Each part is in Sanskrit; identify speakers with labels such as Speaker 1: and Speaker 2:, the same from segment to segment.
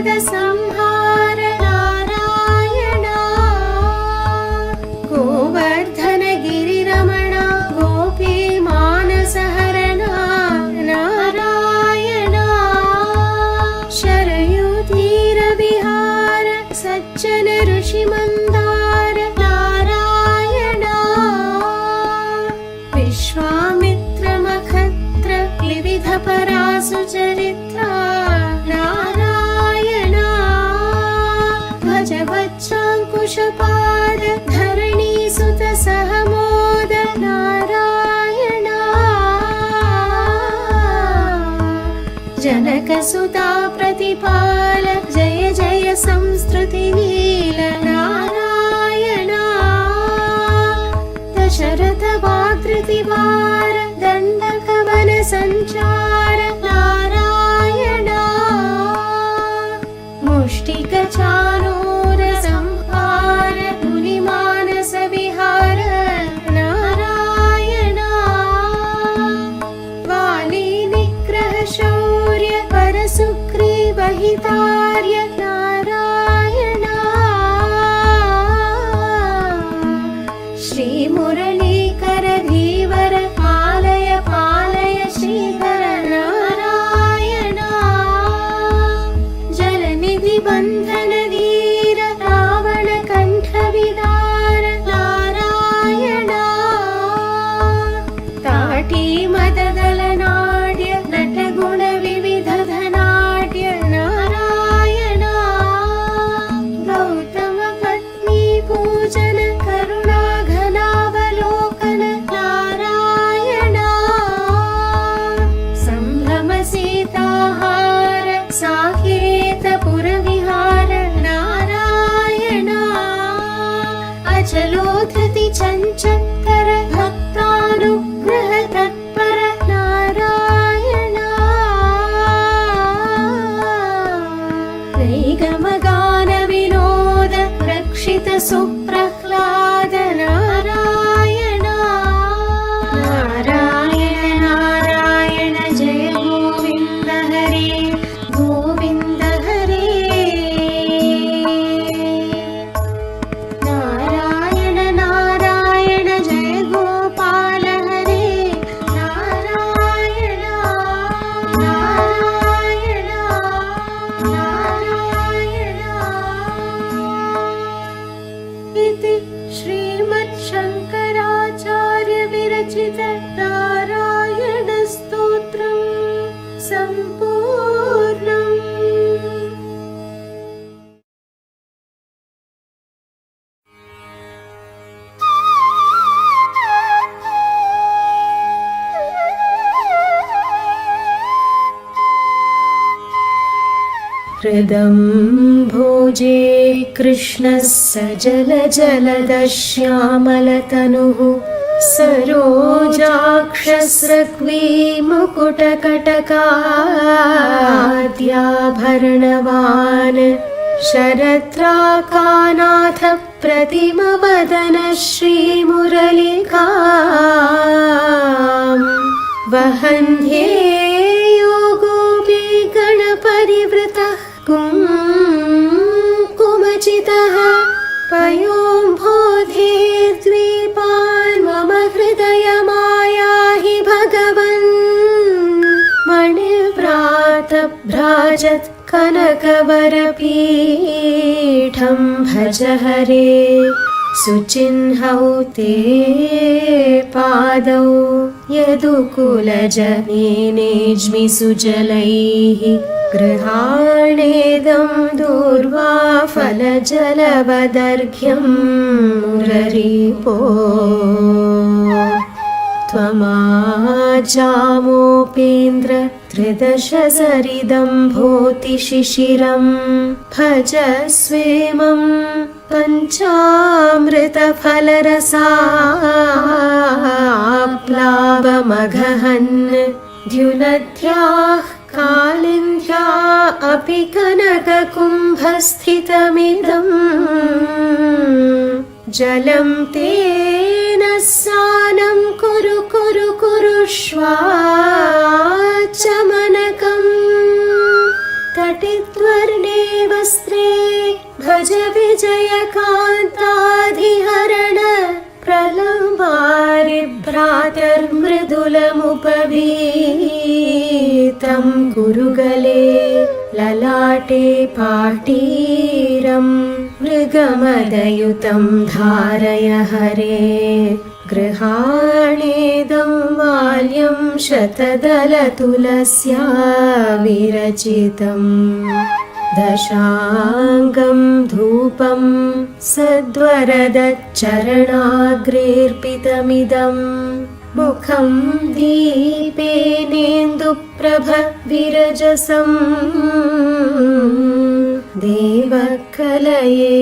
Speaker 1: संहार नारायण गोवर्धन गिरिरमण गोपी मानसहरण नारायण शरयुधीर विहार सज्जन ऋषि मंदार नारायण विश्वामित्र मखत्र विविध परासु चरित्र नारायण भज वज्रांकुशपाद धरणी सुत सहमोद नारायण जनकसुता प्रतिपाल जय जय संस्तुति नील नारायण दशरथ वाग्धृतिवार दण्डकवन संचार नारायण मुष्टिक चाणूर संहार मुनिमानस विहार नारायण वाली निग्रह शौर्य परसुग्रीव हितार्य नारायण श्री मुरलीकर धीवर पालय पालय श्रीधर नारायण जलनिधि बंधन वीर रावण कंठ विदार नारायण ताटी मददल नाट्य नट गुण विविध धनाट्य नारायण गौतम पत्नी पूजन करुणा घनावलोकन नारायण संभ्रम सीताहार साकेत पुरविहार नारायण अचलोधृति चञ्चत्कर भक्तानुग्रह तत्पर नारायण नैगमगान विनोद रक्षित सुप्रह्लाद नारायण नारायण नारायण जय गोविन्द हरे गोविन्द हरे नारायण नारायण जय गोपाल हरे नारायण नारायण नारायण इति श्रीमच्छङ्कराचार्य विरचित नारायण स्तोत्रम् सम्पूर्णम्। हृदं भोजे कृष्णः सजल जलदश्यामलतनुः सरोजाक्षस्रग्वी मुकुटकटकाद्याभरणवान् शरद्राकानाथ प्रतिमवदन श्रीमुरलिकाम् वहन्ध्येयो गोपी गणपरिवृतः कुङ्कुमचितः पयोम्भोधेर्द्वीपान् मम हृदयमायाहि भगवन् मणिव्रातभ्राजत् कनकवरपीठं भज हरे सुचिह्नौ ते पादौ यदुकुलजनेनेज्मि सुजलैः गृहाणेदं दूर्वाफलजलवदर्घ्यं मुररीपो त्वमाचामोपेन्द्र त्रिदशसरिदम्भोतिशिशिरं भजस्वेमं पञ्चामृतफलरसाप्लावमघहन् द्युनद्याः कालिन्द्या अपि कनककुम्भस्थितमिदम् जलं तेन स्नानं कुरु कुरु कुरुष्वाचमनकम् स्फटिद्वर्णे वस्त्रे भज विजयकान्ताधिहरण प्रलम्बारिभ्रातर्मृदुलमुपवीतं कुरुगले ललाटे पाटीरं मृगमदयुतं धारय हरे गृहाणेदं वाल्यं शतदलतुलस्या विरचितम् दशाङ्गं धूपं सद्वरदच्चरणाग्रेऽर्पितमिदं मुखं दीपेनेन्दुप्रभ विरजसं देवकलये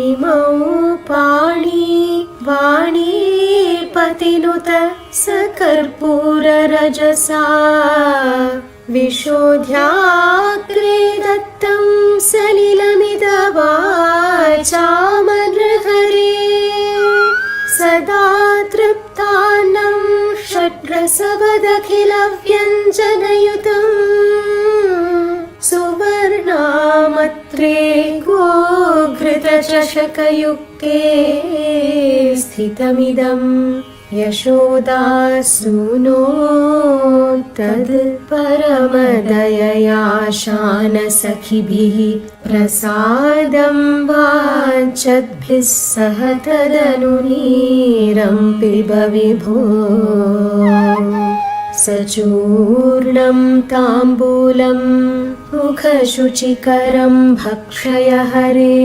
Speaker 1: इमौ वाणीपतिनुत सकर्पूररजसा विशोध्याग्रे दत्तं सलिलमिदवाचामनृहरे सदा तृप्तान्नं षड्रसवदखिलव्यञ्जनयुतं सुवर्णामत्रे गोघृतचषकयुक्ते स्थितमिदं यशोदासूनो तद् परमदयया शानसखिभिः प्रसादं वाञ्छद्भिः सह तदनुनीरं पिब विभो सचूर्णं ताम्बूलं मुखशुचिकरं भक्षय हरे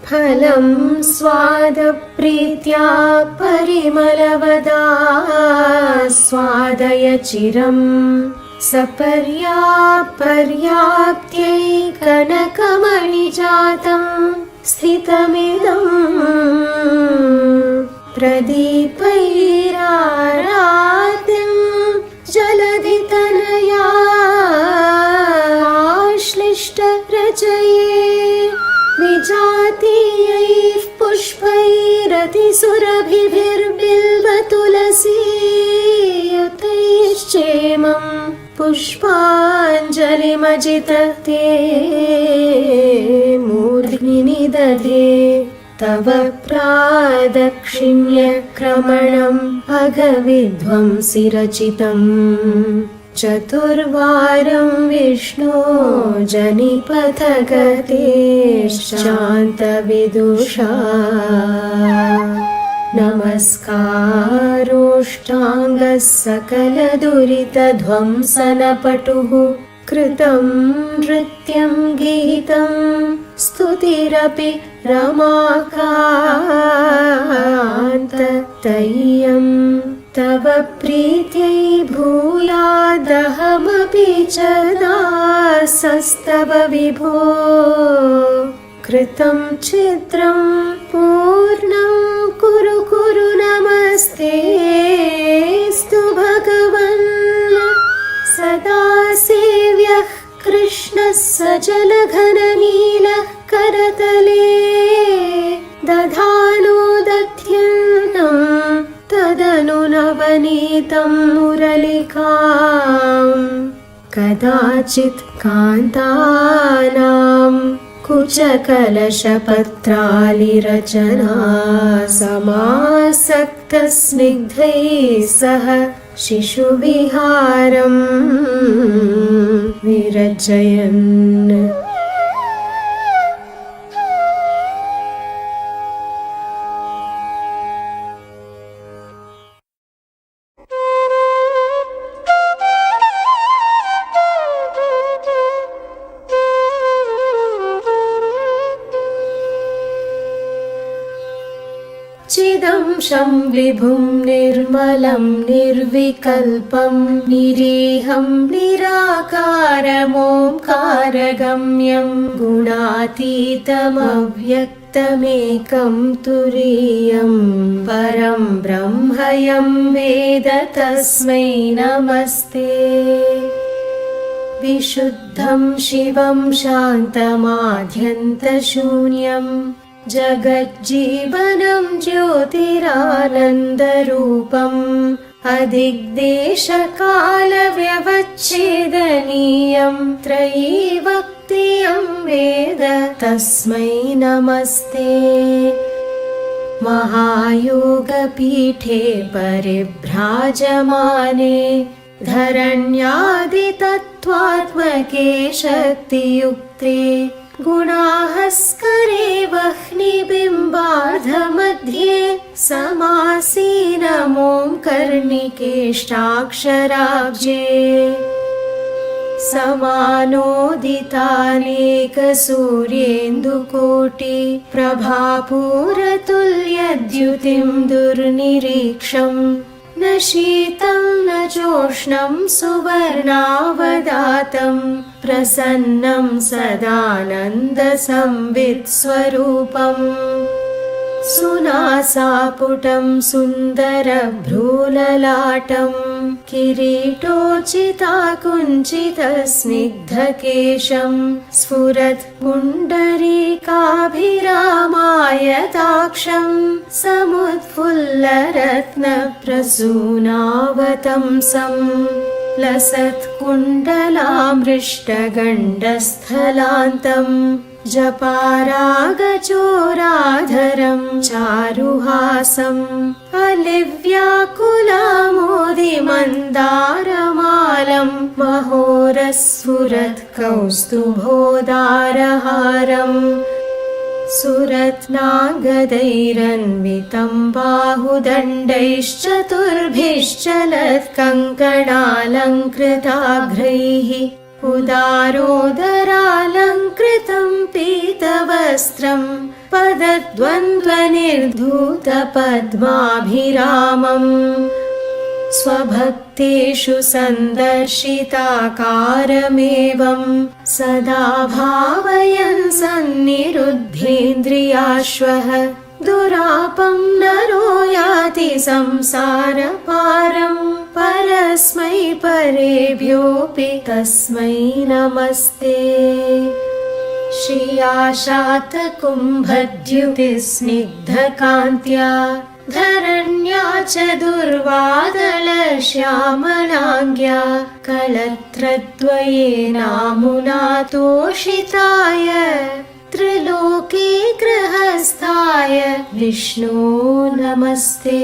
Speaker 1: फलं स्वादप्रीत्या परिमलवदास्वादय चिरं सपर्याप्त्यै कनकमणिजातं स्थितमिदं प्रदीपैराराध्यं जलधितनया आश्लिष्टरचये विजातीयैः पुष्पैरतिसुरभिर्बिल्वतुलसीयुतैश्चेमं पुष्पाञ्जलिमजितते मूर्ध्नि निदधे तव प्रादक्षिण्यक्रमणम् अघविध्वंसिरचितम् चतुर्वारं विष्णो जनिपथगते शान्तविदुषा नमस्कारोष्टाङ्गः सकलदुरितध्वंसनपटुः कृतं नृत्यं गीतं स्तुतिरपि रमाकान्ततय्यं तव प्रीत्यै भूयादहमपि च दासस्तव विभो कृतं चित्रं पूर्णं कुरु कुरु नमस्तेऽस्तु भगवन् सदा सेव्यः कृष्णः सजलघननीलः करतले दधानो दध्यन्नं तदनु नवनीतं मुरलिकां कदाचित् कान्तानां कुचकलशपत्रालिरचना समासक्तस्निग्धैः सह शिशुविहारं विरचयन् चिदंशं विभुं निर्मलं निर्विकल्पं निरीहं निराकारमोङ्कारगम्यं गुणातीतमव्यक्तमेकं तुरीयं परं ब्रह्मयं वेद तस्मै नमस्ते विशुद्धं शिवं शान्तमाद्यन्तशून्यं जगज्जीवनं ज्योतिरानन्दरूपम् अधिग्देशकालव्यवच्छेदनीयं त्रयीवक्त्रं शक्तियं वेद तस्मै नमस्ते। महायोगपीठे परिभ्राजमाने धरण्यादितत्त्वात्मके शक्तियुक्ते गुणाहस्करे वह्निबिम्बार्धमध्ये समासीनमों कर्णिकेष्टाक्षराब्जे समानोदितानेकसूर्येन्दुकोटि प्रभापूरतुल्यद्युतिं दुर्निरीक्षम् न शीतं न चोष्णं सुवर्णावदातं प्रसन्नं सदानन्दसंवित्स्वरूपम् सुनासापुटं सुन्दरभ्रूललाटं किरीटोचिताकुञ्चितस्निग्धकेशं स्फुरत् पुण्डरीकाभिरामायताक्षं समुत्फुल्लरत्नप्रसूनावतंसं लसत्कुण्डलामृष्टगण्डस्थलान्तं जपारागचोराधरं चारुहासम् अलिव्याकुलामोदिमन्दारमालं महोरस्फुरत् कौस्तुभोदारहारम् सुरत्नागदैरन्वितं बाहुदण्डैश्चतुर्भिश्चलत्कङ्कणालङ्कृताग्रैः उदारोदरालङ्कृतं पीतवस्त्रं पदद्वन्द्वनिर्धूतपद्माभिरामम् स्वभक्तेषु सन्दर्शिताकारमेवं सदा भावयन् सन्निरुद्धेन्द्रियाश्वः दुरापं नरो याति संसारपारं परस्मै परेभ्योऽपि तस्मै नमस्ते। श्रियाशातकुम्भद्युतिस्निग्धकान्त्या धरण्या च दुर्वादलश्यामलाङ्ग्या कलत्रद्वयेनामुना तोषिताय त्रिलोके गृहस्थाय विष्णो नमस्ते।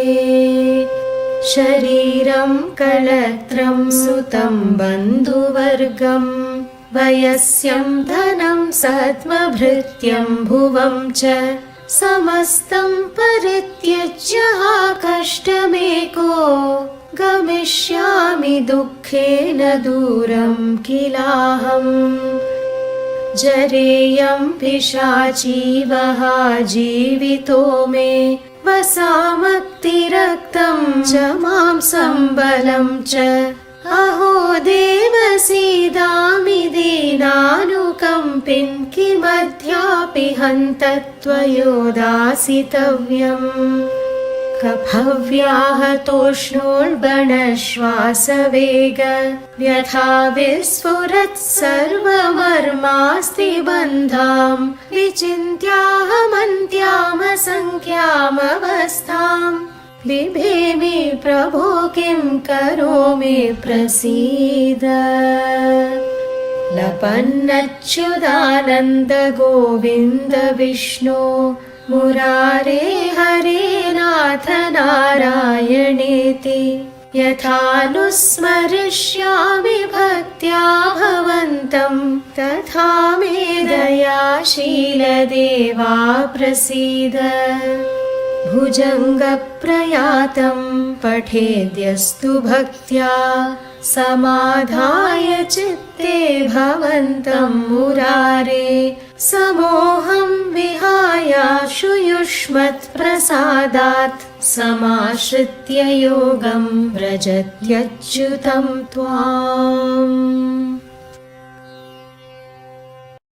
Speaker 1: शरीरं कलत्रं सुतं बन्धुवर्गं वयस्यं धनं सत्त्वभृत्यं भुवं च समस्तं परित्यज्य कष्टमेको गमिष्यामि दुःखेन दूरं किलाहम्। जरेयं पिशाचीवः जीवितो मे वसामक्तिरक्तं च मांसं बलं च अहो देव सीदामि दीनानुकम्पिन् किमद्यापि हन्त त्वयोदासितव्यम्। कफव्याहतोष्णोर्बणश्वासवेग व्यथा विस्फुरत् सर्वमर्मास्ति बन्धां विचिन्त्याहमन्त्यामसङ्ख्यामवस्थां बिभेमि प्रभो किं करोमि प्रसीद। लपन्नच्युतानन्द गोविन्द विष्णो मुरारे हरे नाथ नारायणेति यथानुस्मरिष्यामि भक्त्या भवन्तं तथा मे दयाशील देवा प्रसीद। भुजङ्गप्रयातं पठेद्यस्तु भक्त्या समाधाय चित्ते भवन्तं मुरारे समोहं विहायाशु युष्मत्प्रसादात् समाश्रित्य योगं व्रजत्यच्युतं त्वाम्।